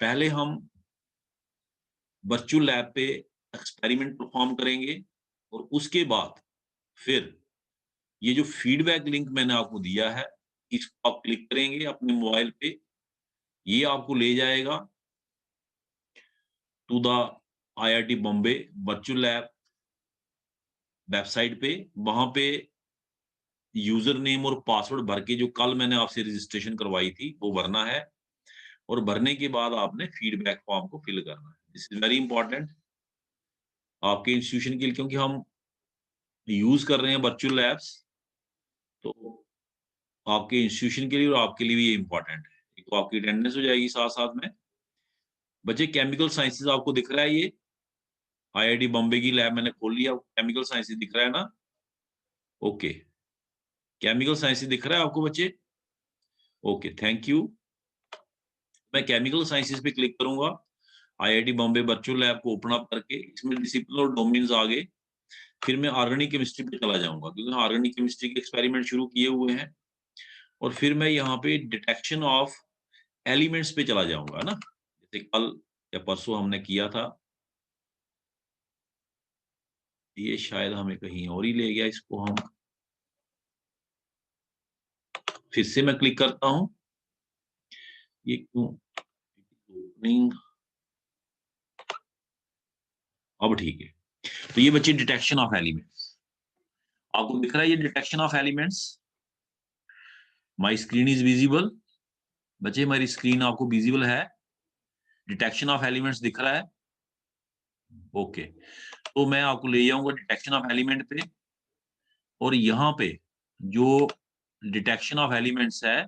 पहले हम virtual lab पे एक्सपेरिमेंट परफॉर्म करेंगे और उसके बाद फिर ये जो फीडबैक लिंक मैंने आपको दिया है, इसको आप क्लिक करेंगे अपने मोबाइल पे, ये आपको ले जाएगा to the IIT Bombay virtual lab website पे। वहाँ पे यूज़र नेम और पासवर्ड भर के जो कल मैंने आपसे रजिस्ट्रेशन करवाई थी, वो भरना है और भरने के बाद आपने फीडबैक फॉर्म को फिल करना है। दिस इज़ वेरी इंपॉर्टेंट आपके इंस्टीट्यूशन के लिए, क्योंकि हम यूज़ कर रहे हैं वर्चुअल लैब्स, तो आपके इंस्टीट्यूशन के लिए और आपके लिए भी ये इम्पोर्टेंट है। एक तो आपकी अटेंडेंस हो जाएगी साथ-साथ में। बच्चे केमिकल साइंसेज़ आपको दिख रहा है ये? आईआईटी बॉम्बे की लैब मैंने खोल लिया, केमिकल साइंसेज़ दिख रहा है ना? ओके। केमिकल साइंसेज़ दिख रहा है आपको बच्चे? Okay, thank you. मैं केमिकल साइंसेज़ पे क्लिक करूँगा। आईआईटी बॉम्बे वर्चुअल लैब को ओपन अप करके इसमें डिसिप्लिन और डोमेन्स आ गए। फिर मैं ऑर्गेनिक केमिस्ट्री पे चला जाऊँगा, क्योंकि ऑर्गेनिक केमिस्ट्री के एक्सपेरिमेंट शुरू किए हुए हैं और फिर मैं यहाँ पे डिटेक्शन ऑफ एलिमेंट्स पे चला जाऊँगा, है ना? जैसे कल या परसों हमने किया था, ये शायद हमें कहीं और ही ले गया इसको हम फिर से मैं क्लिक करता हूँ। ये क्यों ओपनिंग अब ठीक है। तो ये बच्चे डिटेक्शन ऑफ एलिमेंट्स, आपको दिख रहा है ये detection of elements? My screen is visible? बच्चे हमारी स्क्रीन आपको विजिबल है? डिटेक्शन ऑफ एलिमेंट्स दिख रहा है? ओके। तो मैं आपको ले जाऊँगा डिटेक्शन ऑफ एलिमेंट पे और यहाँ पे जो डिटेक्शन ऑफ एलिमेंट्स है,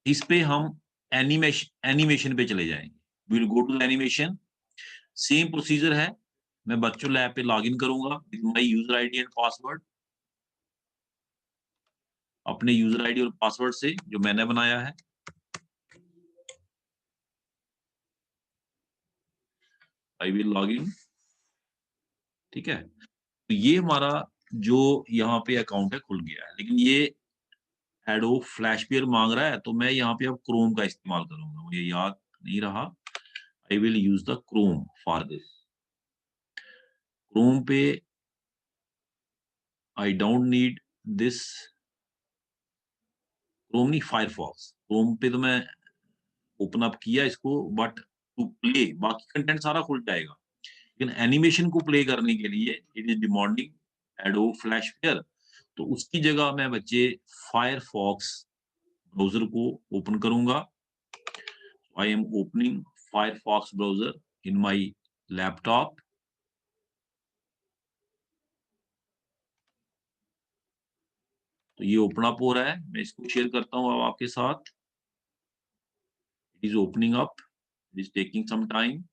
इस पे हम एनिमेशन पे चले जाएँगे। We will go to animation, same procedure है। मैं वर्चुअल लैब पे लॉगिन करूँगा with my user ID and password. अपने यूज़र आईडी और पासवर्ड से जो मैंने बनाया है। आई विल लॉगिन, ठीक है? तो ये हमारा जो यहाँ पे अकाउंट है खुल गया है। लेकिन ये एडोब फ्लैशप्लेयर माँग रहा है, तो मैं यहाँ पे अब क्रोम का इस्तेमाल करूँगा। मुझे याद नहीं रहा। I will use the Chrome for this. Chrome पे I don't need this, Chrome नहीं फायरफॉक्स। क्रोम पे तो मैं ओपन अप किया इसको, बट टू प्ले बाकी कंटेंट सारा खुल जाएगा। लेकिन एनिमेशन को प्ले करने के लिए इट इज़ डिमांडिंग एडोब फ्लैशप्लेयर, तो उसकी जगह मैं बच्चे फायरफॉक्स ब्राउज़र को ओपन करूँगा। I am opening Firefox browser in my laptop. तो ये ओपन अप हो रहा है। मैं इसको शेयर करता हूँ अब आपके साथ। It is opening up, it is taking some time.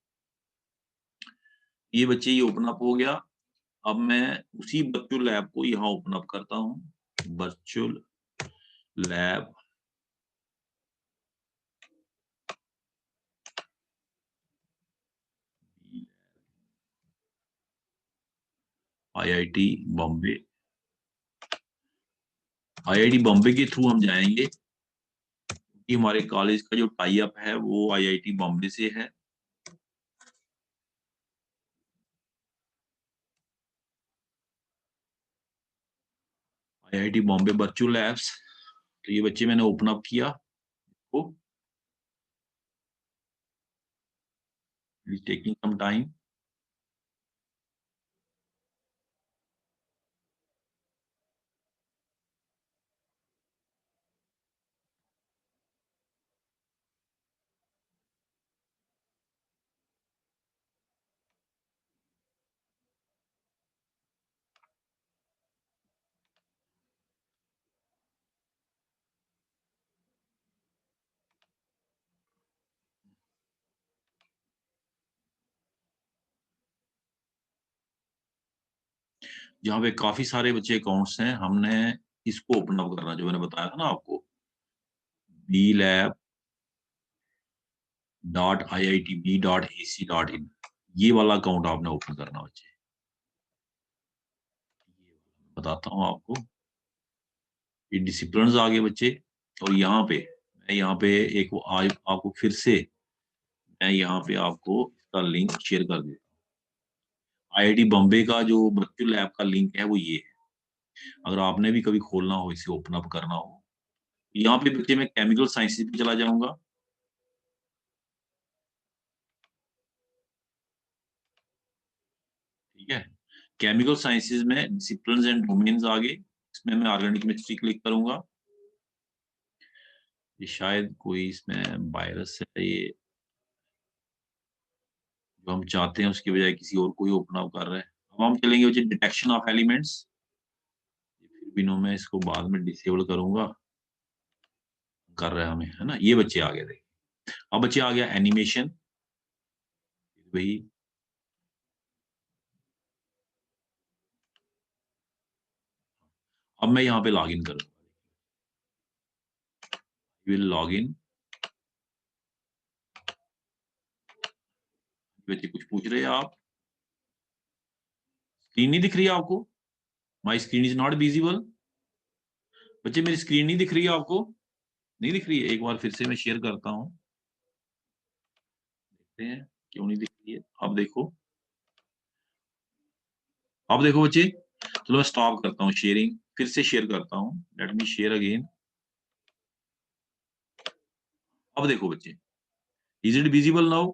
ये बच्चे ये ओपन अप हो गया। अब मैं उसी वर्चुअल लैब को यहाँ ओपन अप करता हूँ। Virtual lab IIT Bombay. IIT Bombay के थ्रू हम जाएंगे कि हमारे कॉलेज का जो टाई अप है वो आईआईटी बॉम्बे से है। IIT Bombay virtual labs. तो ये बच्चे मैंने ओपन अप किया को, it is taking some time. जहाँ पे काफ़ी सारे बच्चे अकाउंट्स हैं, हमने इसको ओपन अप करना जो मैंने बताया था ना आपको, blab.iitb.ac.in, ये वाला अकाउंट आपने ओपन करना बच्चे। बताता हूँ आपको, ये डिसिप्लिन्स आ गए बच्चे और यहाँ पे मैं यहाँ पे एक वो आपको फिर से मैं यहाँ पे आपको इसका लिंक शेयर कर देता हूँ। आईआईटी बॉम्बे का जो वर्चुअल लैब का लिंक है वो ये है। अगर आपने भी कभी खोलना हो, इसे ओपन अप करना हो, यहाँ पे बच्चे मैं केमिकल साइंसेज पे चला जाऊंगा। ठीक है, केमिकल साइंसेज में डिसिप्लिन्स एंड डोमेन्स आ गए। इसमें मैं ऑर्गेनिक केमिस्ट्री क्लिक करूंगा। ये शायद कोई इसमें वायरस है, ये जो हम चाहते हैं उसकी बजाय किसी और को ही ओपन अप कर रहा है। अब हम चलेंगे बच्चे डिटेक्शन ऑफ एलिमेंट्स। फिर भी नो, मैं इसको बाद में डिसेबल करूंगा। कर रहा है हमें, है ना, ये बच्चे आ गए थे। अब बच्चे आ गया एनिमेशन। भाई अब मैं यहाँ पे लॉग इन करूंगा। Will log in. बच्चे कुछ पूछ रहे हैं आप? स्क्रीन नहीं दिख रही है आपको? My screen is not visible. बच्चे मेरी स्क्रीन नहीं दिख रही है आपको? नहीं दिख रही है? एक बार फिर से मैं शेयर करता हूँ, देखते हैं क्यों नहीं दिख रही है। अब देखो, अब देखो बच्चे। चलो मैं स्टॉप करता हूँ शेयरिंग, फिर से शेयर करता हूँ। Let me share again. अब देखो बच्चे, इज इट विजिबल नाउ?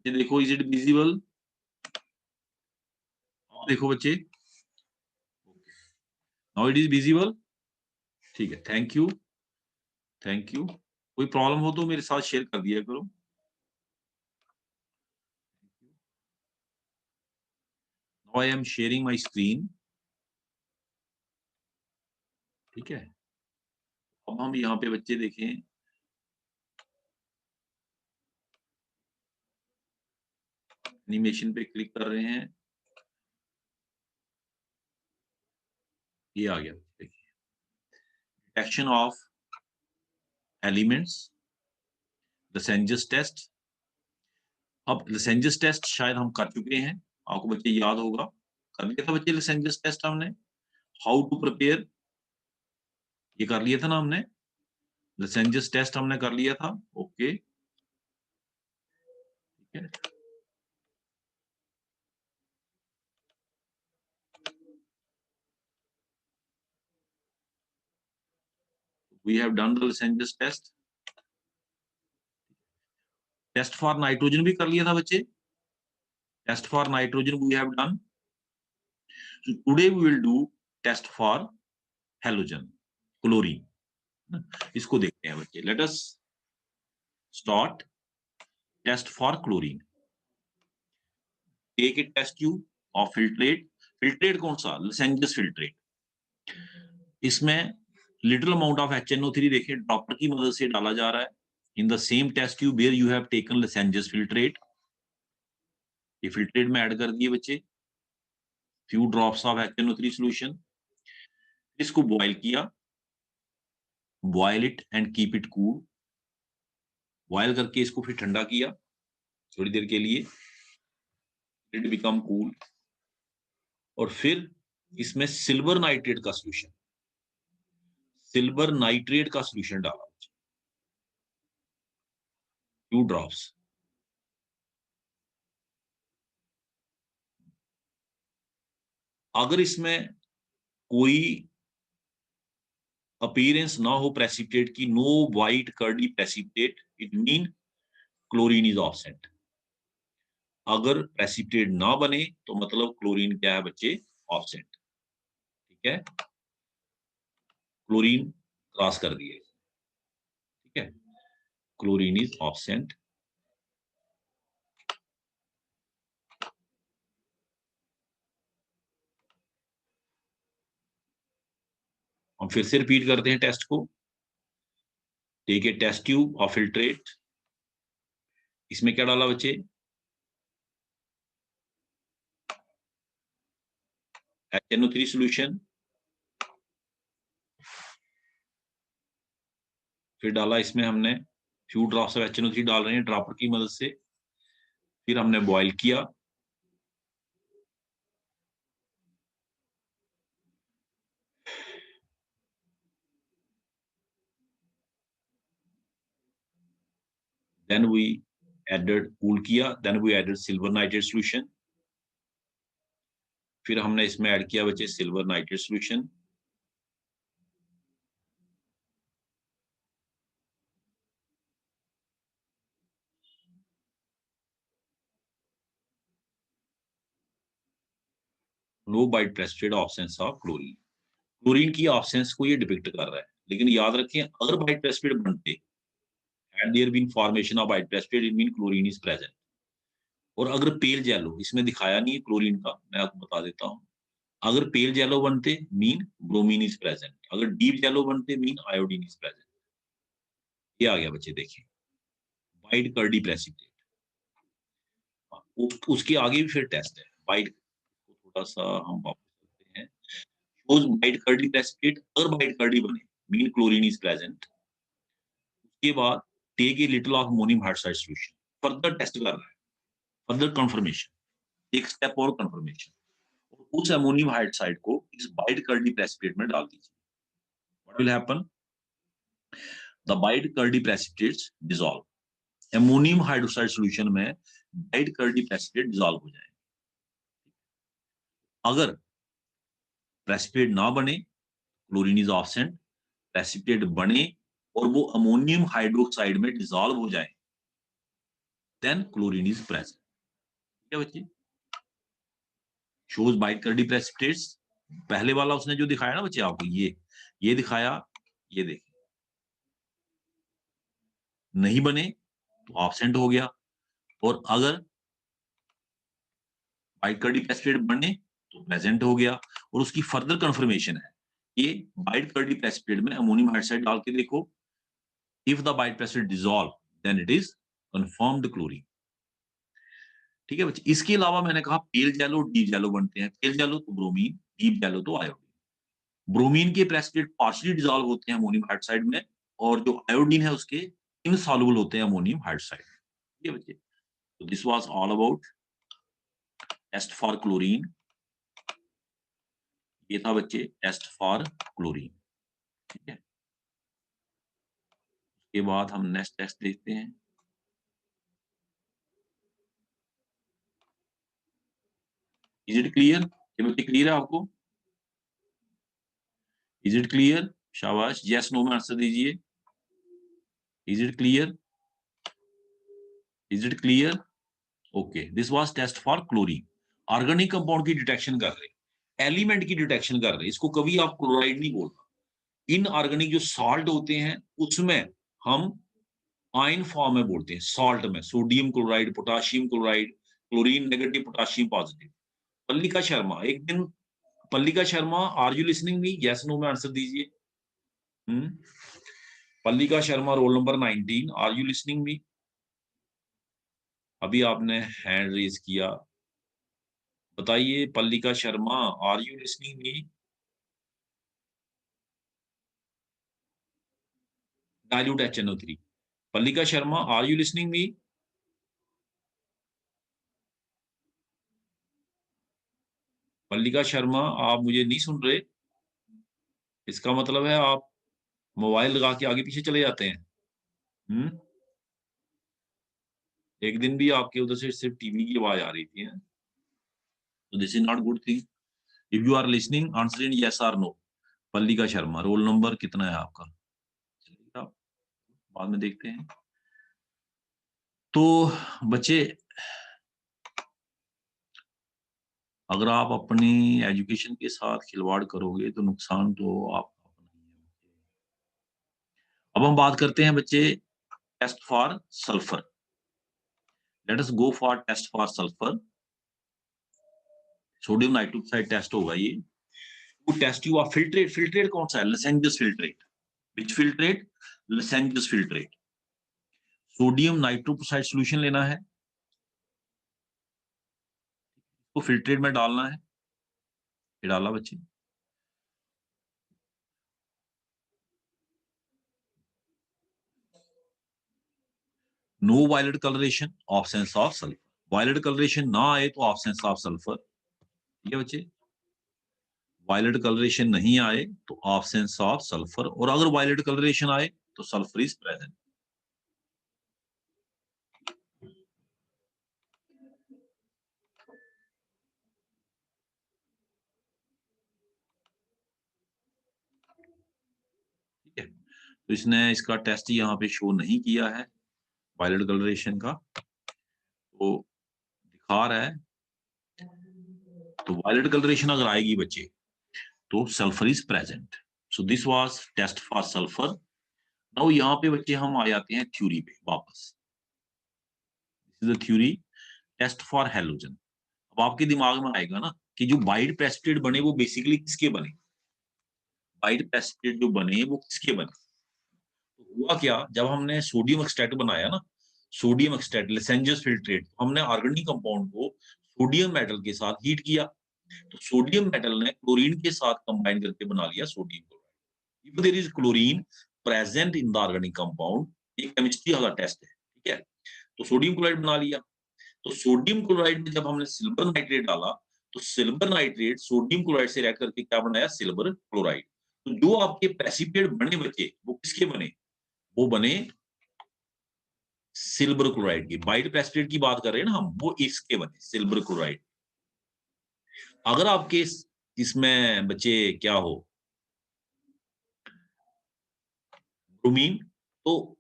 ये देखो, इज इट विजिबल? अब देखो बच्चे, नाउ इट इज विजिबल। ठीक है, थैंक यू, थैंक यू। कोई प्रॉब्लम हो तो मेरे साथ शेयर कर दिया करो। Now I am sharing my screen. ठीक है, अब हम यहाँ पे बच्चे देखें, एनिमेशन पे क्लिक कर रहे हैं। ये आ गया, देखिए, डिटेक्शन ऑफ एलिमेंट्स, लसेंजस टेस्ट। अब लसेंजस टेस्ट शायद हम कर चुके हैं, आपको बच्चे याद होगा। कर लिया था बच्चे लसेंजस टेस्ट हमने। हाउ टू प्रिपेयर, ये कर लिया था ना हमने। लसेंजस टेस्ट हमने कर लिया था। ओके, ठीक है। We have done the Lassaigne's test. Test for nitrogen भी कर लिया था बच्चे। Test for nitrogen we have done. So today we will do test for halogen, chlorine. इसको देखते हैं बच्चे। Let us start test for chlorine. Take a test tube और फिल्ट्रेट। फिल्ट्रेट कौन सा? Lassaigne's filtrate. इसमें लिटिल अमाउंट ऑफ HNO3 देखिए dropper की मदद से डाला जा रहा है। In the same test tube where you have taken Lassaigne's filtrate. ये फिल्ट्रेट में ऐड कर दिए बच्चे, few drops of HNO3 solution. इसको बॉयल किया, boil it and keep it cool. Boil करके इसको फिर ठंडा किया थोड़ी देर के लिए, इट बिकम कूल। और फिर इसमें सिल्वर नाइट्रेट का सॉल्यूशन, सिल्वर नाइट्रेट का सॉल्यूशन डाला, 2 ड्रॉप्स। अगर इसमें कोई अपीयरेंस ना हो प्रेसिपिटेट की, no white curdy precipitate, it mean chlorine is absent. अगर प्रेसिपिटेट ना बने तो मतलब क्लोरीन क्या है बच्चे? ऑब्सेंट। ठीक है, क्लोरीन क्रॉस कर दिए। ठीक है, क्लोरीन इज ऑब्सेंट। हम फिर से रिपीट करते हैं टेस्ट को। टेक ए टेस्ट ट्यूब और फिल्ट्रेट। इसमें क्या डाला बच्चे? HNO3 solution. फिर डाला इसमें हमने फ्यू ड्रॉप्स ऑफ HNO3 डाल रहे हैं ड्रॉपर की मदद से। फिर हमने बॉयल किया, then we added cool किया, then we added silver nitrate solution, फिर हमने इसमें ऐड किया बच्चे silver nitrate solution, no white precipitate absence of chlorine, chlorine की ऑब्सेंस को ये डिपिक्ट कर रहा है, लेकिन याद रखें अगर बाइट प्रेसिपिटेट बनते had there been formation of white precipitate it mean chlorine is present, और अगर पेल जेलो इसमें दिखाया नहीं है क्लोरीन का, मैं आपको बता देता हूँ, अगर पेल जेलो बनते मीन ब्रोमीन इज प्रेजेंट, अगर डीप जेलो बनते मीन आयोडीन इज प्रेजेंट। ये आ गया बच्चे देखिए वाइट कर्डी प्रेसिपिटेट, उसके आगे भी फिर टेस्ट है वाइट, थोड़ा सा हम वापस करते हैं, shows white curly precipitate, अगर white curly बने मीन क्लोरीन इज प्रेजेंट, उसके बाद take a little of ammonium hydroxide solution, further test कर रहा है, फर्दर कंफर्मेशन, एक स्टेप और कंफर्मेशन, उस अमोनियम हाइड्रोक्साइड को इस वाइट कर्ली प्रेसिपिटेट में डाल दीजिए, what will happen, the white curly precipitates dissolve, ammonium hydroxide solution में वाइट कर्ली प्रेसिपिटेट डिसॉल्व हो जाएंगे। अगर प्रेसिपिटेट ना बने क्लोरीन इज ऑब्सेंट, प्रेसिपिटेट बने और वो अमोनियम हाइड्रोक्साइड में डिसॉल्व हो जाए देन क्लोरीन इज प्रेजेंट। क्या बच्चे, शोज बाइट कर्ली प्रेसिपिटेट्स, पहले वाला उसने जो दिखाया ना बच्चे आपको, ये दिखाया, ये देखिए नहीं बने तो ऑब्सेंट हो गया, और अगर बाइट कर्ली प्रेसिपिटेट बने तो प्रेजेंट हो गया, और उसकी फर्दर कंफर्मेशन है, ये बाइट कर्ली प्रेसिपिटेट में अमोनियम हाइड्रोक्साइड डाल के देखो, if the white precipitate dissolve then it is confirmed chlorine. ठीक है बच्चे, इसके अलावा मैंने कहा पेल जेलो डीप जेलो बनते हैं, पेल जेलो तो ब्रोमीन, डीप जेलो तो आयोडीन, ब्रोमीन के प्रेसिपिटेट पार्शियली डिसॉल्व होते हैं अमोनियम हाइड्रोक्साइड में, और जो आयोडीन है उसके इनसॉल्युबल होते हैं अमोनियम हाइड्रोक्साइड। ठीक है बच्चे, तो this was all about test for chlorine, ये था बच्चे टेस्ट फॉर क्लोरीन। ठीक है, उसके बाद हम नेक्स्ट टेस्ट देखते हैं। इज इट क्लियर, ये बच्चे क्लियर है आपको, इज इट क्लियर, शाबाश, यस नो में आंसर दीजिए, is it clear, is it clear, okay, this was test for chlorine, organic compound की डिटेक्शन कर रहे, एलिमेंट की डिटेक्शन कर रहे, इसको कभी आप क्लोराइड नहीं बोलना, इनऑर्गेनिक जो सॉल्ट होते हैं उसमें हम आयन फॉर्म में बोलते हैं, सॉल्ट में sodium chloride, potassium chloride, chlorine negative, potassium positive. Pallika Sharma, एक दिन Pallika Sharma, are you listening me, yes no में आंसर दीजिए। Pallika Sharma roll number 19, are you listening me, अभी आपने हैंड रेज किया, बताइए Pallika Sharma, are you listening me, dilute HNO3, Pallika Sharma are you listening me, Pallika Sharma आप मुझे नहीं सुन रहे, इसका मतलब है आप मोबाइल लगा के आगे पीछे चले जाते हैं। एक दिन भी आपके उधर से सिर्फ टीवी की आवाज आ रही थी, तो this is not good thing, if you are listening answer in yes or no. Pallika Sharma roll number कितना है आपका, चलिए आप बाद में देखते हैं। तो बच्चे, अगर आप अपनी एजुकेशन के साथ खिलवाड़ करोगे तो नुकसान तो आपका अपना ही है। अब हम बात करते हैं बच्चे test for sulphur, let us go for test for sulphur, sodium nitroxide test होगा ये, वो टेस्ट यू फिल्ट्रेट, फिल्ट्रेट कौन सा है, लसेंजस फिल्ट्रेट, विच फिल्ट्रेट, लसेंजस फिल्ट्रेट, सोडियम नाइट्रोक्साइड सॉल्यूशन लेना है, तो फिल्ट्रेट में डालना है, ये डाला बच्चे, no violet coloration, absence of sulphur, violet coloration ना आए तो ऑब्सेंस ऑफ सल्फर, ठीक है बच्चे, वायलेट कलरेशन नहीं आए तो ऑब्सेंस ऑफ सल्फर, और अगर वायलेट कलरेशन आए तो सल्फर इज प्रेजेंट। तो इसने इसका टेस्ट यहाँ पे शो नहीं किया है वायलेट कलरेशन का, तो दिखा रहा है। तो वायलेट कलरेशन अगर आएगी बच्चे तो sulphur is present. So this was test for sulphur. Now यहाँ पे बच्चे हम आ जाते हैं थ्योरी पे वापस। This is the theory test for halogen. अब आपके दिमाग में आएगा ना कि जो बाइट प्रेसिपिटेट बने वो बेसिकली किसके बने, बाइट प्रेसिपिटेट जो बने वो किसके बने। तो हुआ क्या, जब हमने सोडियम एक्सट्रैक्ट बनाया ना, सोडियम एक्सट्रैक्ट लेसेंजस फिल्ट्रेट, हमने ऑर्गेनिक कंपाउंड को सोडियम मेटल के साथ हीट किया, तो सोडियम मेटल ने क्लोरीन के साथ कंबाइन करके बना लिया sodium chloride. If there is chlorine present in the organic compound, ये केमिस्ट्री वाला टेस्ट है, ठीक है। तो सोडियम क्लोराइड बना लिया। तो सोडियम क्लोराइड में जब हमने सिल्वर नाइट्रेट डाला, तो सिल्वर नाइट्रेट सोडियम क्लोराइड से रिएक्ट करके क्या बनाया, सिल्वर क्लोराइड। तो जो आपके प्रेसिपिटेट बने बचे वो किसके बने, वो बने सिल्वर क्लोराइड की। बाइट प्रेसिपिटेट की बात कर रहे हैं ना हम, वो इसके बने सिल्वर क्लोराइड। अगर आपके इसमें बच्चे क्या हो ब्रोमीन, तो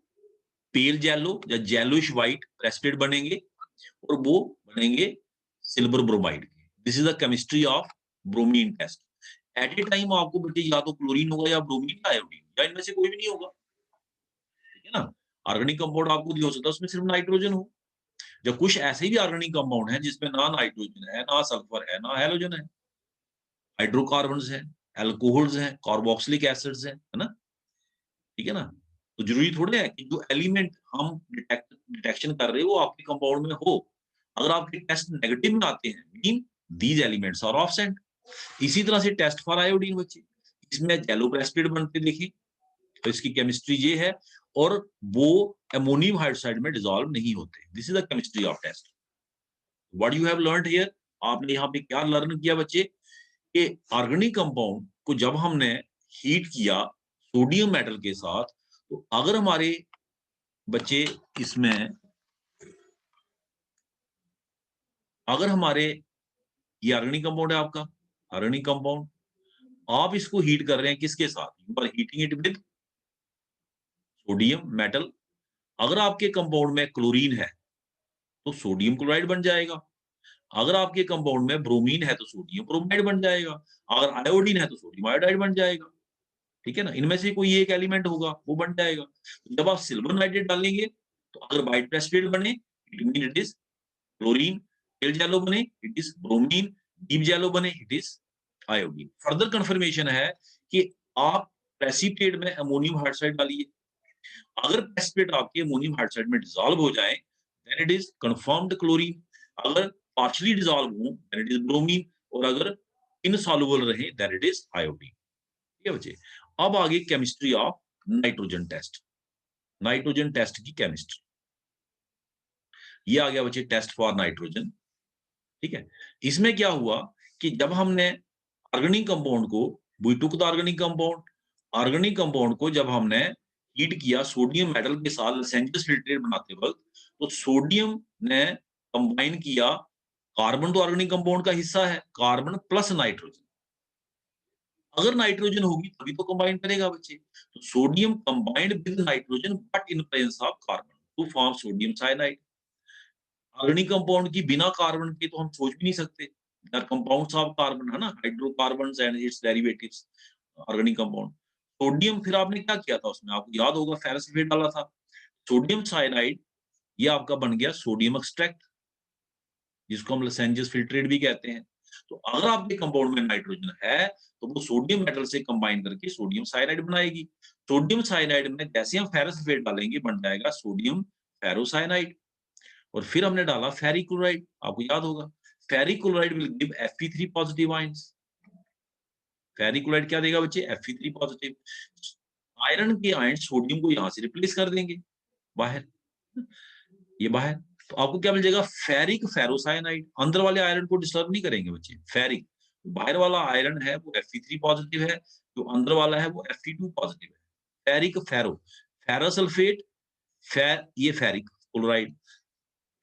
पेल जेलो या जेलोइश व्हाइट प्रेसिपिटेट बनेंगे और वो बनेंगे सिल्वर ब्रोमाइड के। This is the chemistry of bromine test. At a time आपको बेटे या तो क्लोरीन होगा या ब्रोमीन या आयोडीन, या इनमें से कोई भी नहीं होगा, ठीक है ना। ऑर्गेनिक कंपाउंड आपको दिया हो सकता है उसमें सिर्फ नाइट्रोजन हो, या कुछ ऐसे भी ऑर्गेनिक कंपाउंड है जिसमें ना नाइट्रोजन है, ना सल्फर है, ना हैलोजन है, हाइड्रोकार्बन्स है, एल्कोहल्स हैं, कार्बोक्सिलिक एसिड्स हैं, है ना, ठीक है ना। तो जरूरी थोड़े है कि जो एलिमेंट हम डिटेक्शन कर रहे हो वो आपके कंपाउंड में हो। अगर आपके टेस्ट नेगेटिव में आते हैं, mean these elements are absent. इसी तरह से टेस्ट फॉर आयोडीन बच्चे, इसमें येलो प्रेसिपिटेट बनते देखिए, तो इसकी केमिस्ट्री ये है, और वो अमोनियम हाइड्रोक्साइड में डिसॉल्व नहीं होते। This is the chemistry of test. What you have learned here, आपने यहाँ पे क्या लर्न किया बच्चे, कि ऑर्गेनिक कंपाउंड को जब हमने हीट किया सोडियम मेटल के साथ, तो अगर हमारे बच्चे इसमें, अगर हमारे ये ऑर्गेनिक कंपाउंड है आपका, ऑर्गेनिक कंपाउंड, आप इसको हीट कर रहे हैं किसके साथ, you are heating it with sodium metal. अगर आपके कंपाउंड में क्लोरीन है तो सोडियम क्लोराइड बन जाएगा, अगर आपके कंपाउंड में ब्रोमीन है तो सोडियम ब्रोमाइड बन जाएगा, अगर आयोडीन है तो सोडियम आयोडाइड बन जाएगा, ठीक है ना। इनमें से कोई एक एलिमेंट होगा वो बन जाएगा। तो जब आप सिल्वर नाइट्रेट डालेंगे तो अगर बाइट प्रेसिपिटेट बने it mean it is chlorine, pale yellow बने it is bromine, deep yellow बने it is iodine. Further confirmation है कि आप प्रेसिपिटेट में अमोनियम हाइड्रोक्साइड डालिए, अगर प्रेसिपिटेट आपके अमोनियम हाइड्रोक्साइड में डिसॉल्व हो जाए then it is confirmed chlorine, अगर पार्शियली डिसॉल्व हो देन इट इज ब्रोमीन, और अगर इनसॉल्युबल रहे देन इट इज आयोडीन, ठीक है बच्चे। अब आगे chemistry of nitrogen test, nitrogen test की केमिस्ट्री, ये आ गया बच्चे टेस्ट फॉर नाइट्रोजन, ठीक है। इसमें क्या हुआ कि जब हमने ऑर्गेनिक कंपाउंड को, we took the organic compound, organic compound को जब हमने हीट किया सोडियम मेटल के साथ लसेंजस फिल्ट्रेट बनाते वक्त, तो सोडियम ने कंबाइन किया, कार्बन तो ऑर्गेनिक कंपाउंड का हिस्सा है, कार्बन प्लस नाइट्रोजन, अगर नाइट्रोजन होगी तभी तो कंबाइन करेगा बच्चे। तो sodium combined with nitrogen but in presence of carbon to form sodium cyanide. Organic compound की बिना कार्बन के तो हम सोच भी नहीं सकते, कंपाउंड्स ऑफ कार्बन है ना, hydrocarbons and it's derivatives, organic compound. Sodium फिर आपने क्या किया था उसमें, आपको याद होगा फेरस सल्फेट डाला था, सोडियम साइनाइड, ये आपका बन गया सोडियम एक्सट्रैक्ट, जिसको हम लसेंजस फिल्ट्रेट भी कहते हैं। तो अगर आपके कंपाउंड में नाइट्रोजन है तो वो सोडियम मेटल से कंबाइन करके सोडियम साइनाइड बनाएगी। सोडियम साइनाइड में जैसे हम फेरस सल्फेट डालेंगे बन जाएगा सोडियम फेरोसाइनाइड। और फिर हमने डाला फेरिक क्लोराइड, आपको याद होगा ferric chloride will give Fe3 positive ions. Ferric chloride क्या देगा बच्चे, Fe3 पॉजिटिव। आयरन के आयन सोडियम को यहां से रिप्लेस कर देंगे बाहर, ये बाहर, तो आपको क्या मिल जाएगा, फेरिक फेरोसाइनाइड। अंदर वाले आयरन को डिस्टर्ब नहीं करेंगे बच्चे, फेरिक, बाहर वाला आयरन है वो Fe3 पॉजिटिव है, जो अंदर वाला है वो Fe2 पॉजिटिव है। फेरिक फेरो, फेरस सल्फेट, ये फेरिक क्लोराइड,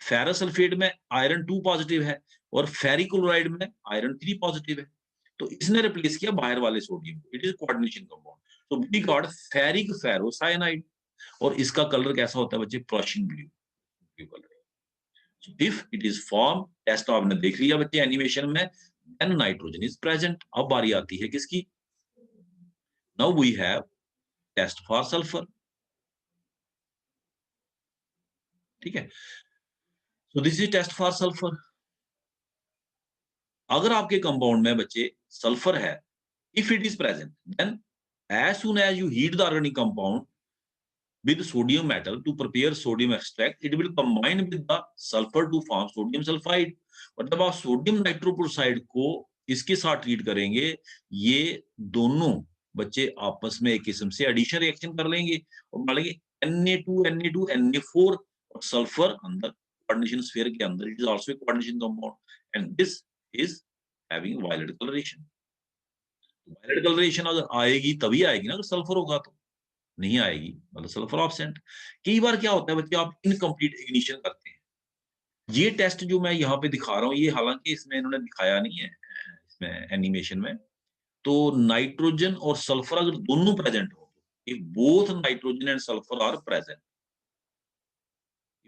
फेरस सल्फेट में आयरन 2 पॉजिटिव है और फेरिक क्लोराइड में आयरन 3 पॉजिटिव है। तो इसने रिप्लेस किया बाहर वाले sodium, it is coordination compound. तो वी गॉट फेरिक फेरोसाइनाइड, और इसका कलर कैसा होता है बच्चे? Prussian blue, blue colour. So if it is formed, test आपने देख लिया बच्चे एनिमेशन में, then नाइट्रोजन इज प्रेजेंट। अब बारी आती है किसकी? Now we have test for sulphur. ठीक है, so this is test for sulphur. अगर आपके कंपाउंड में बच्चे सल्फर है, if it is present, then as soon as you heat the organic compound with sodium metal to prepare sodium extract, it will combine with the sulfur to form sodium sulfide। और जब आप sodium nitrochloride को इसके साथ treat करेंगे, ये दोनों बच्चे आपस में एक किस्म से एडिशन रिएक्शन कर लेंगे और डालेंगे Na2 Na4 और सल्फर अंदर कोऑर्डिनेशन स्फीयर के अंदर, it is also a coordination compound and this is having violet coloration. Violet coloration अगर आएगी तभी आएगी ना, अगर सल्फर होगा तो नहीं आएगी, मतलब सल्फर ऑब्सेंट। कई बार क्या होता है बच्चे, आप इनकम्प्लीट इग्निशन करते हैं। ये टेस्ट जो मैं यहाँ पे दिखा रहा हूँ, ये हालांकि इसमें इन्होंने दिखाया नहीं है इसमें एनिमेशन में। तो नाइट्रोजन और सल्फर अगर दोनों प्रेजेंट हो, if both nitrogen and sulphur are present,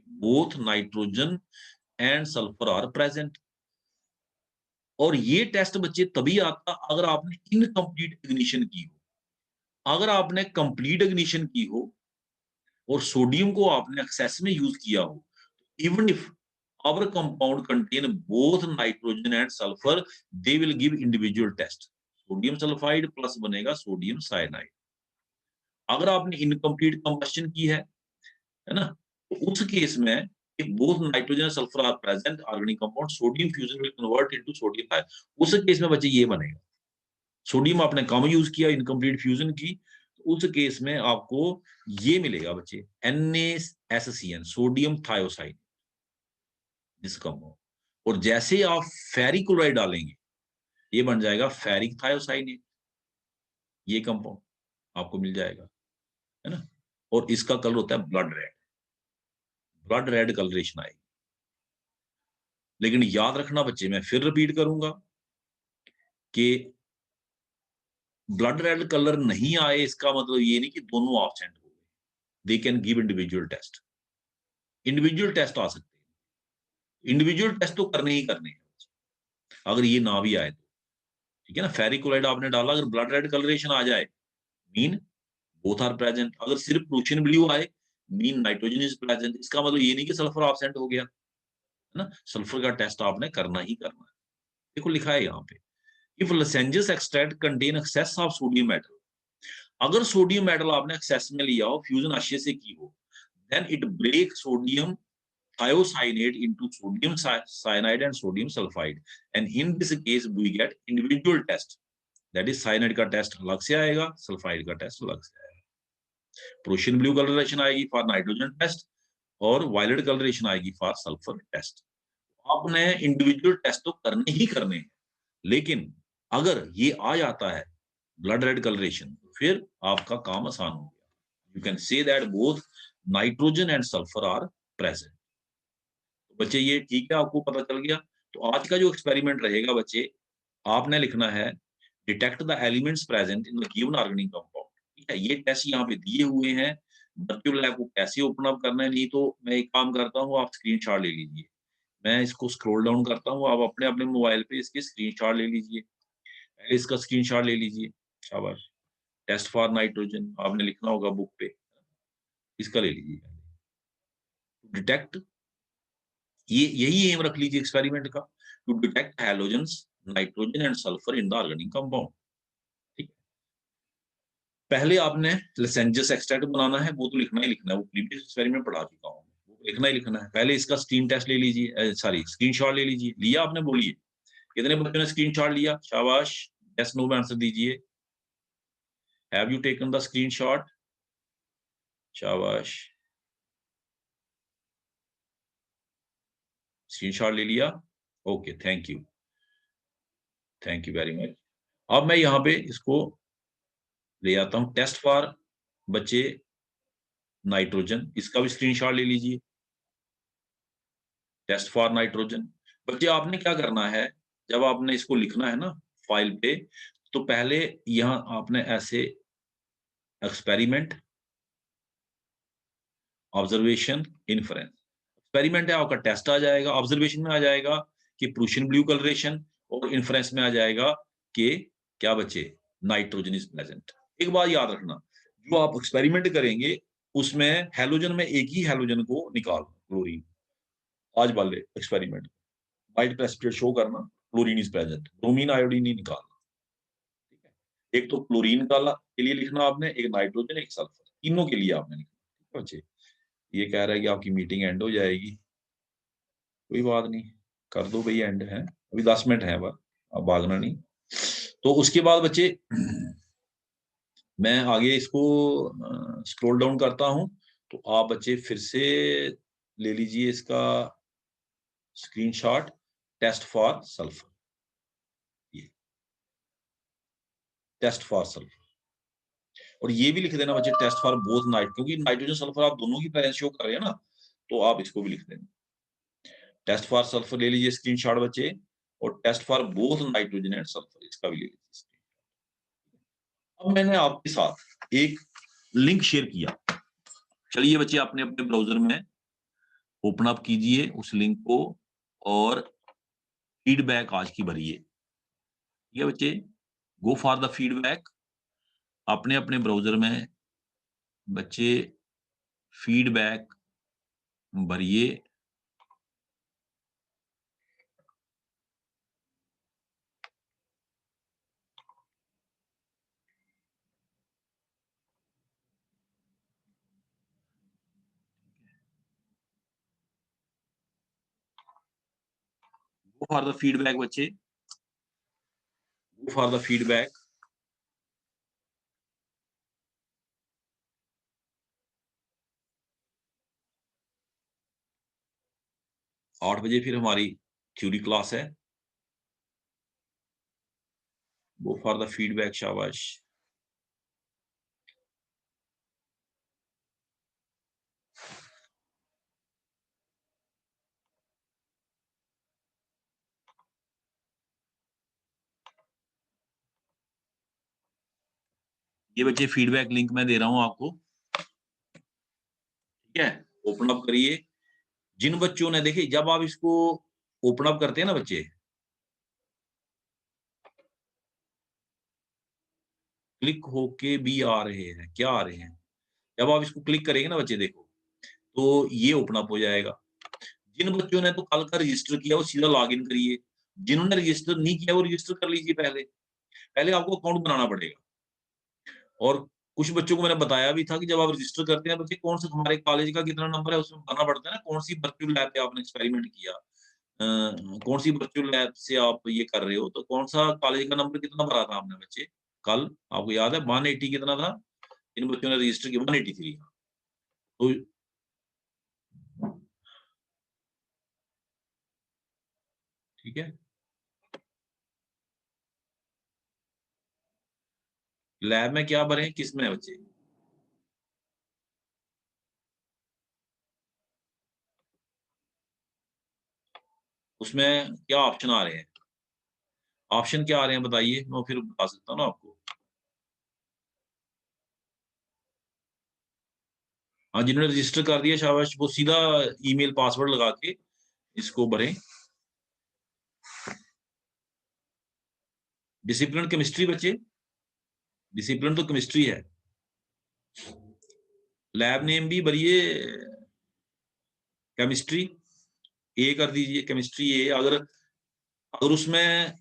both nitrogen and sulphur are present, और ये टेस्ट बच्चे तभी आता अगर आपने इनकम्प्लीट इग्निशन की हो। अगर आपने कंप्लीट इग्निशन की हो और सोडियम को आपने एक्सेस में यूज किया हो, even if our compound contain both nitrogen and sulfur, they will give individual test। Sodium sulphide plus बनेगा सोडियम साइनाइड। अगर आपने इनकम्प्लीट कंबशन की है ना, तो उस केस में if both nitrogen and sulfur are present organic compound, sodium fusion will convert into sodium ion। उस केस में बच्चे ये बनेगा, सोडियम आपने कम यूज किया, इनकम्प्लीट फ्यूजन की, तो उस केस में आपको ये मिलेगा बच्चे NaSCN, सोडियम थायोसाइड दिस कंपाउंड। और जैसे ही आप फेरिक क्लोराइड डालेंगे, ये बन जाएगा फेरिक थायोसाइनेट, ये कंपाउंड आपको मिल जाएगा, है ना। और इसका कलर होता है blood red, blood red colouration आएगी। लेकिन याद रखना बच्चे, मैं फिर रिपीट करूंगा कि ब्लड रेड कलर नहीं आए इसका मतलब ये नहीं कि दोनों ऑब्सेंट हो गए, they can give individual test, individual test आ सकते हैं, इंडिविजुअल टेस्ट तो करने ही करने हैं अगर ये ना भी आए तो। ठीक है ना, फेरिक क्लोराइड आपने डाला, अगर ब्लड रेड कलरेशन आ जाए, मीन बोथ आर प्रेजेंट। अगर सिर्फ प्रोशियन ब्लू आए, मीन नाइट्रोजन इज प्रेजेंट। इसका मतलब ये नहीं कि सल्फर एब्सेंट हो गया, है ना, सल्फर का टेस्ट आपने करना ही करना है। देखो लिखा है यहाँ पे, if Lassaigne's extract contain excess of sodium metal, अगर सोडियम मेटल आपने एक्सेस में लिया हो, फ्यूजन अच्छे से की हो, then it break sodium thiocyanate into sodium cyanide and sodium sulfide, and in this case we get individual test, that is cyanide का टेस्ट अलग से आएगा, सल्फाइड का टेस्ट अलग से आएगा। प्रोशियन ब्लू कलरेशन आएगी फॉर नाइट्रोजन टेस्ट और वायलेट कलरेशन आएगी फॉर सल्फर टेस्ट। आपने इंडिविजुअल टेस्ट तो करने ही करने हैं, लेकिन अगर ये आ जाता है ब्लड रेड कलरेशन, फिर आपका काम आसान हो गया। You can say that both nitrogen and sulphur are present. बच्चे ये ठीक है, आपको पता चल गया। तो आज का जो एक्सपेरिमेंट रहेगा बच्चे, आपने लिखना है detect the elements present in the given organic compound. ठीक है, ये टेस्ट यहाँ पे दिए हुए हैं, वर्चुअल लैब को कैसे ओपन अप करना है। नहीं तो मैं एक काम करता हूँ, आप स्क्रीनशॉट ले लीजिए, मैं इसको स्क्रॉल डाउन करता हूँ, आप अपने अपने मोबाइल पे इसके स्क्रीनशॉट ले लीजिए, पहले इसका स्क्रीनशॉट ले लीजिए। शाबाश, टेस्ट फॉर नाइट्रोजन आपने लिखना होगा बुक पे, इसका ले लीजिए। डिटेक्ट, ये यही एम रख लीजिए एक्सपेरिमेंट का, to detect halogens nitrogen and sulphur in the organic compound. ठीक है, पहले आपने लसेंजियस एक्सट्रैक्ट बनाना है, वो तो लिखना ही लिखना है, वो प्रीवियस एक्सपेरिमेंट पढ़ा चुका हूँ, वो लिखना ही लिखना है। पहले इसका स्क्रीन टेस्ट ले लीजिए, सॉरी स्क्रीनशॉट ले लीजिए। लिया आपने? बोलिए कितने बच्चों ने स्क्रीनशॉट लिया? शाबाश, यस नो में आंसर दीजिए। Have you taken the screenshot? शाबाश, स्क्रीनशॉट ले लिया। Okay, thank you, thank you very much. अब मैं यहाँ पे इसको ले आता हूँ, टेस्ट फॉर बच्चे नाइट्रोजन, इसका भी स्क्रीनशॉट ले लीजिए। टेस्ट फॉर नाइट्रोजन, बच्चे आपने क्या करना है, जब आपने इसको लिखना है ना फाइल पे, तो पहले यहाँ आपने ऐसे एक्सपेरिमेंट, ऑब्जर्वेशन, इन्फरेंस। एक्सपेरिमेंट है आपका टेस्ट आ जाएगा, ऑब्जर्वेशन में आ जाएगा कि प्रूशियन ब्लू कलरेशन, और इन्फरेंस में आ जाएगा कि क्या बच्चे, नाइट्रोजन इज प्रेजेंट। एक बात याद रखना, जो आप एक्सपेरिमेंट करेंगे उसमें हैलोजन में एक ही हैलोजन को निकाल क्लोरीन, आज वाले एक्सपेरिमेंट वाइट प्रेसिपिटेट शो करना chlorine is present, bromine iodine नहीं निकालना। ठीक है, एक तो क्लोरीन का के लिए लिखना आपने, एक नाइट्रोजन, एक सल्फर, तीनों के लिए आपने लिखना। ठीक है बच्चे, ये कह रहा है कि आपकी मीटिंग एंड हो जाएगी, कोई बात नहीं, कर दो भाई एंड है, अभी 10 मिनट है बस, अब भागना नहीं। तो उसके बाद बच्चे मैं आगे इसको स्क्रॉल डाउन करता हूं, तो आप बच्चे फिर से ले लीजिए इसका स्क्रीनशॉट, टेस्ट फॉर सल्फर, ये टेस्ट फॉर सल्फर, और ये भी लिख देना बच्चे टेस्ट फॉर बोथ नाइट, क्योंकि नाइट्रोजन सल्फर आप दोनों की प्रेजेंस शो कर रहे हैं ना, तो आप इसको भी लिख देना, टेस्ट फॉर सल्फर ले लीजिए स्क्रीनशॉट बच्चे, और test for both nitrogen and sulphur इसका भी ले लीजिए। अब मैंने आपके साथ एक लिंक शेयर किया, चलिए बच्चे अपने अपने ब्राउजर में ओपन अप कीजिए उस लिंक को, और फीडबैक आज की भरिए। ठीक है बच्चे, गो फॉर द फीडबैक, अपने अपने ब्राउजर में बच्चे फीडबैक भरिए। गो फॉर द फीडबैक बच्चे, गो फॉर द फीडबैक। 8 बजे फिर हमारी थ्योरी क्लास है, गो फॉर द फीडबैक, शाबाश। ये बच्चे फीडबैक लिंक मैं दे रहा हूं आपको, ठीक है, ओपन अप करिए। जिन बच्चों ने, देखिए जब आप इसको ओपन अप करते हैं ना बच्चे, क्लिक होके भी आ रहे हैं, क्या आ रहे हैं, जब आप इसको क्लिक करेंगे ना बच्चे देखो, तो ये ओपन अप हो जाएगा। जिन बच्चों ने तो कल का रजिस्टर किया वो सीधा लॉग इन करिए, जिन्होंने रजिस्टर नहीं किया वो रजिस्टर कर लीजिए, पहले पहले आपको अकाउंट बनाना पड़ेगा। और कुछ बच्चों को मैंने बताया भी था कि जब आप रजिस्टर करते हैं बच्चे, कौन सा हमारे कॉलेज का कितना नंबर है उसमें बताना पड़ता है ना, कौन सी वर्चुअल लैब पे आपने एक्सपेरिमेंट किया, कौन सी वर्चुअल लैब से आप ये कर रहे हो, तो कौन सा कॉलेज का नंबर कितना भरा था आपने बच्चे कल, आपको याद है 180 कितना था, इन बच्चों ने रजिस्टर किया 183। तो ठीक है, लैब में क्या भरे, किस में है बच्चे, उसमें क्या ऑप्शन आ रहे हैं, ऑप्शन क्या आ रहे हैं बताइए, मैं फिर बता सकता हूँ ना आपको। हाँ, जिन्होंने रजिस्टर कर दिया शाबाश, वो सीधा ईमेल पासवर्ड लगा के इसको भरें। डिसिप्लिन केमिस्ट्री बच्चे, डिसिप्लिन तो केमिस्ट्री है। लैब नेम भी भरिए केमिस्ट्री, ए कर दीजिए, केमिस्ट्री ए। अगर अगर उसमें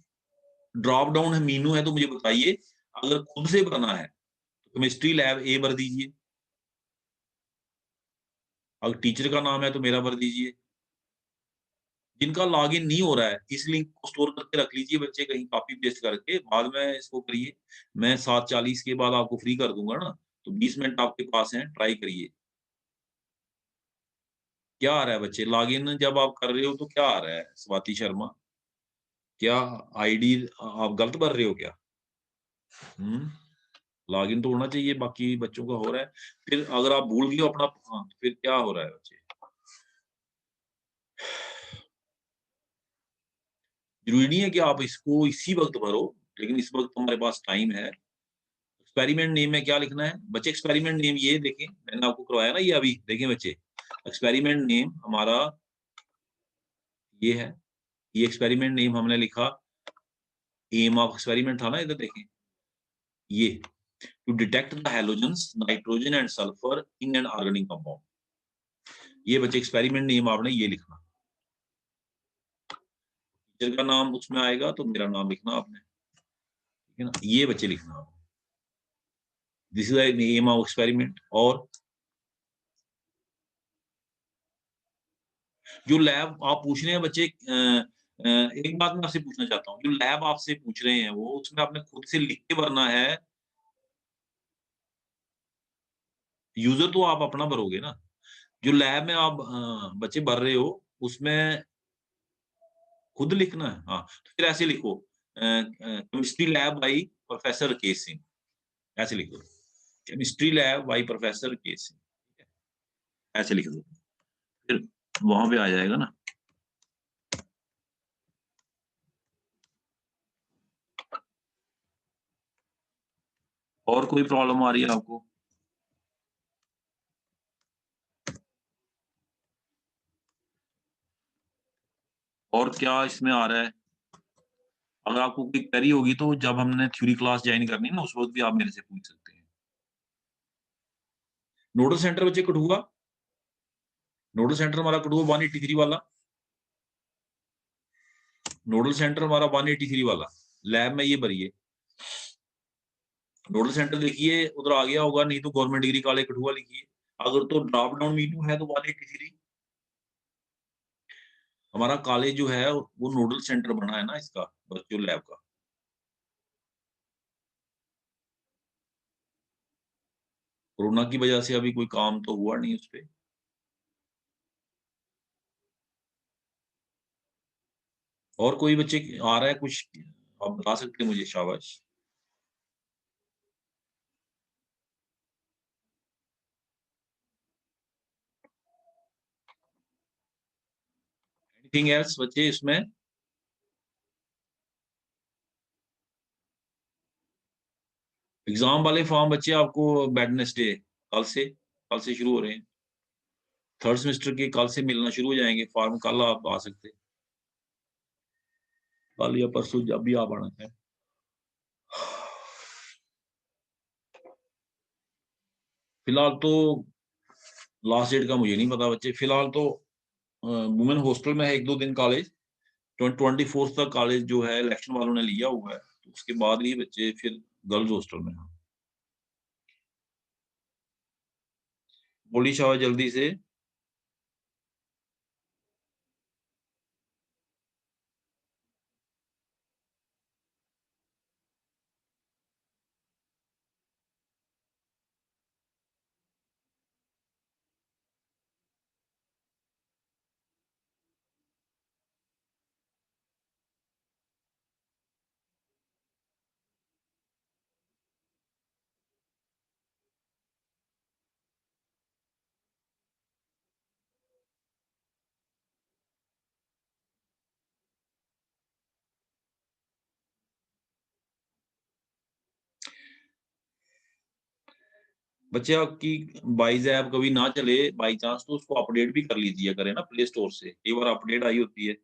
ड्रॉप डाउन है, मीनू है, तो मुझे बताइए, अगर खुद से भरना है तो केमिस्ट्री लैब ए भर दीजिए, अगर टीचर का नाम है तो मेरा भर दीजिए। जिनका लॉगिन नहीं हो रहा है, इस लिंक को स्टोर करके रख लीजिए बच्चे, कहीं कॉपी पेस्ट करके, बाद में इसको करिए। मैं 7:40 के बाद आपको फ्री कर दूंगा ना, तो 20 मिनट आपके पास हैं, ट्राई करिए। क्या आ रहा है बच्चे, लॉगिन जब आप कर रहे हो तो क्या आ रहा है स्वाति शर्मा, क्या आईडी आप गलत भर रहे हो क्या? हम्म, लॉगिन तो होना चाहिए, बाकी बच्चों का हो रहा है। फिर अगर आप भूल गए हो अपना, हाँ, तो फिर क्या हो रहा है बच्चे, जरूरी नहीं है कि आप इसको इसी वक्त भरो, लेकिन इस वक्त हमारे पास टाइम है, एक्सपेरिमेंट नेम में क्या लिखना है बच्चे? एक्सपेरिमेंट नेम ये देखें, मैंने आपको करवाया ना ये अभी, देखें बच्चे, एक्सपेरिमेंट नेम हमारा ये है, ये एक्सपेरिमेंट नेम हमने लिखा, एम ऑफ एक्सपेरिमेंट था ना, इधर देखें, ये to detect the halogens nitrogen and sulphur in an organic compound. ये बच्चे एक्सपेरिमेंट नेम आपने ये लिखना, टीचर का नाम उसमें आएगा तो मेरा नाम लिखना आपने, ठीक है ना, ये बच्चे लिखना आपने, this is the name of experiment. और जो लैब आप पूछ रहे हैं बच्चे, एक बात मैं आपसे पूछना चाहता हूँ, जो लैब आपसे पूछ रहे हैं वो उसमें आपने खुद से लिख के भरना है, यूजर तो आप अपना भरोगे ना, जो लैब में आप बच्चे भर रहे हो उसमें खुद लिखना है। हाँ, तो फिर ऐसे लिखो, केमिस्ट्री लैब बाई प्रोफेसर के सिंह, ऐसे लिख दो, केमिस्ट्री लैब बाई प्रोफेसर के सिंह, ठीक है, ऐसे लिख दो, फिर वहां पे आ जाएगा ना। और कोई प्रॉब्लम आ रही है आपको? और क्या इसमें आ रहा है? अगर आपको कोई क्वेरी होगी तो जब हमने थ्योरी क्लास ज्वाइन करनी है ना, उस वक्त भी आप मेरे से पूछ सकते हैं। नोडल सेंटर बच्चे कठुआ, नोडल सेंटर हमारा कठुआ 183 वाला, नोडल सेंटर हमारा 183 वाला, लैब में ये भरिए, नोडल सेंटर देखिए उधर आ गया होगा, नहीं तो गवर्नमेंट डिग्री कॉलेज कठुआ लिखिए, अगर तो ड्रॉप डाउन मेन्यू है तो 183। हमारा कॉलेज जो है वो नोडल सेंटर बना है ना इसका, वर्चुअल लैब का। कोरोना की वजह से अभी कोई काम तो हुआ नहीं उस पे। और कोई बच्चे आ रहा है कुछ, आप बता सकते हैं मुझे, शाबाश। एनीथिंग एल्स बच्चे इसमें? एग्जाम वाले फॉर्म बच्चे आपको वेडनेसडे, कल से शुरू हो रहे हैं, थर्ड सेमेस्टर के कल से मिलना शुरू हो जाएंगे फॉर्म, कल आप आ सकते हैं, कल या परसों जब भी आप आना है। फिलहाल तो लास्ट डेट का मुझे नहीं पता बच्चे, फिलहाल तो वुमेन हॉस्टल में है एक दो दिन कॉलेज, 24 तक कॉलेज जो है इलेक्शन वालों ने लिया हुआ है, तो उसके बाद ही बच्चे फिर गर्ल्स हॉस्टल में हैं। बोली शाह जल्दी से। बच्चे आपकी बाइज ऐप कभी ना चले बाई चांस, तो उसको अपडेट भी कर लीजिए करें ना प्ले स्टोर से, कई बार अपडेट आई होती है।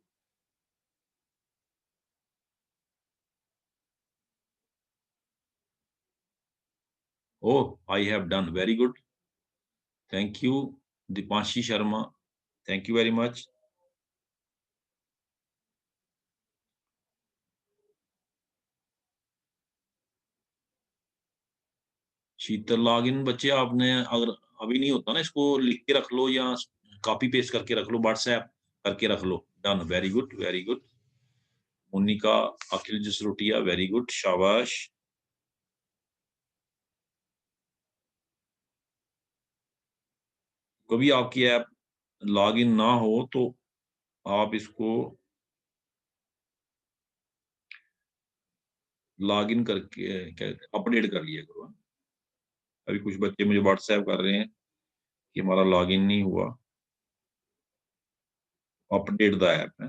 Oh, I have done very good, thank you Deepanshi Sharma, thank you very much. Sheetal login बच्चे आपने अगर अभी नहीं होता ना, इसको लिख के रख लो या कॉपी पेस्ट करके रख लो, व्हाट्सएप करके रख लो, done, very good very good. Monika Akhil Jasrotia, very good, शाबाश। कभी आपकी ऐप लॉगिन ना हो तो आप इसको लॉगिन करके क्या अपडेट कर लिया करो। अभी कुछ बच्चे मुझे व्हाट्सएप कर रहे हैं कि हमारा लॉगिन नहीं हुआ, अपडेट द ऐप है।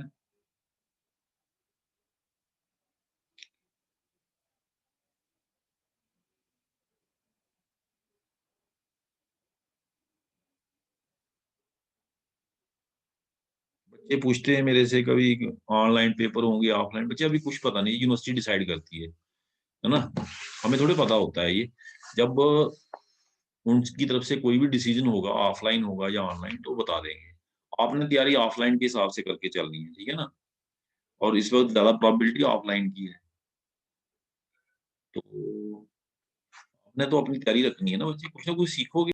ये पूछते हैं मेरे से कभी ऑनलाइन पेपर होंगे, ऑफलाइन, बच्चे अभी कुछ पता नहीं, यूनिवर्सिटी डिसाइड करती है ना? हमें थोड़ी पता होता है ये। जब उनकी तरफ से कोई भी डिसीजन होगा, ऑफलाइन होगा या ऑनलाइन, तो बता देंगे। आपने तैयारी ऑफलाइन के हिसाब से करके चलनी है, ठीक है ना? और इस वक़्त ज़्यादा प्रोबेबिलिटी ऑफलाइन की है। तो आपने तो अपनी तैयारी रखनी है ना बच्चे, कुछ ना कुछ सीखोगे।